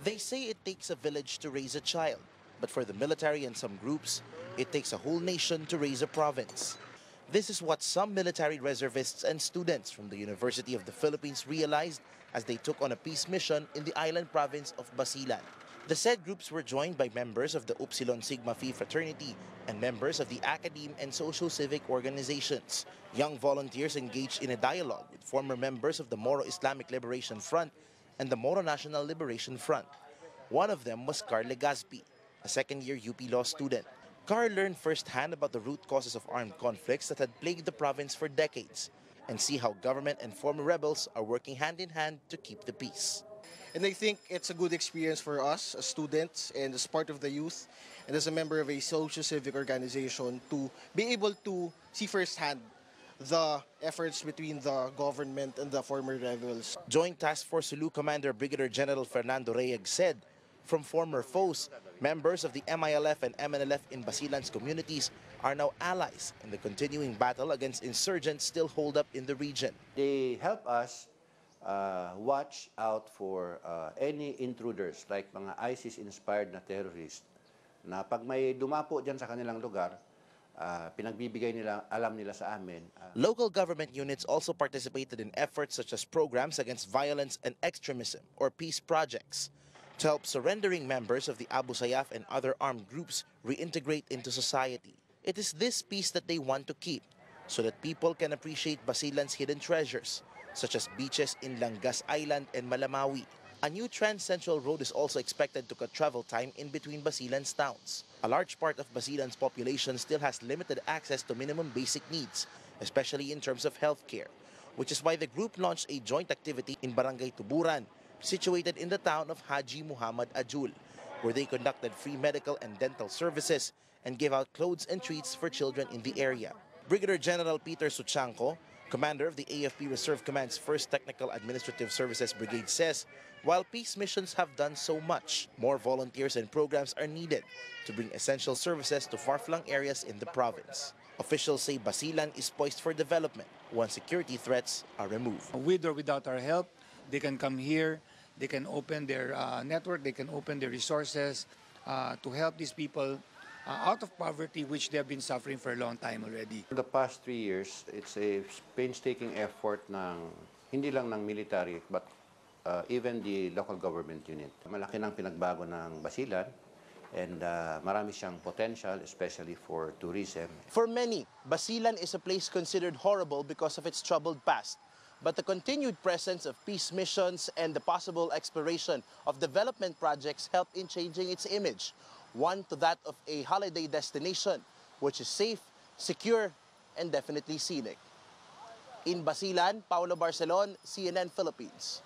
They say it takes a village to raise a child, but for the military and some groups, it takes a whole nation to raise a province. This is what some military reservists and students from the University of the Philippines realized as they took on a peace mission in the island province of Basilan. The said groups were joined by members of the Upsilon Sigma Phi fraternity and members of the academe and socio-civic organizations. Young volunteers engaged in a dialogue with former members of the Moro Islamic Liberation Front and the Moro National Liberation Front. One of them was Carl Legazpi, a second-year UP Law student. Carl learned firsthand about the root causes of armed conflicts that had plagued the province for decades and see how government and former rebels are working hand in hand to keep the peace. And I think it's a good experience for us as students and as part of the youth and as a member of a socio-civic organization to be able to see firsthand the efforts between the government and the former rebels. Joint Task Force Sulu Commander Brigadier General Fernando Reyes said, from former foes, members of the MILF and MNLF in Basilan's communities are now allies in the continuing battle against insurgents still holed up in the region. They help us watch out for any intruders like mga ISIS-inspired na terrorists na pag may dumapo dyan sa kanilang lugar, pinagbibigay nila, alam nila sa amin. Local government units also participated in efforts such as programs against violence and extremism or peace projects to help surrendering members of the Abu Sayyaf and other armed groups reintegrate into society. It is this peace that they want to keep so that people can appreciate Basilan's hidden treasures, such as beaches in Langas Island and Malamawi. A new Trans-Central Road is also expected to cut travel time in between Basilan's towns. A large part of Basilan's population still has limited access to minimum basic needs, especially in terms of healthcare, which is why the group launched a joint activity in Barangay Tuburan, situated in the town of Haji Muhammad Ajul, where they conducted free medical and dental services and gave out clothes and treats for children in the area. Brigadier General Peter Suchanko, commander of the AFP Reserve Command's 1st Technical Administrative Services Brigade, says, while peace missions have done so much, more volunteers and programs are needed to bring essential services to far-flung areas in the province. Officials say Basilan is poised for development once security threats are removed. With or without our help, they can come here, they can open their network, they can open their resources to help these people out of poverty, which they have been suffering for a long time already. For the past 3 years, it's a painstaking effort ng hindi lang ng military but even the local government unit. Malaki ng pinagbago ng Basilan and marami siyang potential, especially for tourism. For many, Basilan is a place considered horrible because of its troubled past. But the continued presence of peace missions and the possible exploration of development projects help in changing its image, one to that of a holiday destination, which is safe, secure, and definitely scenic. In Basilan, Paulo Barcelon, CNN Philippines.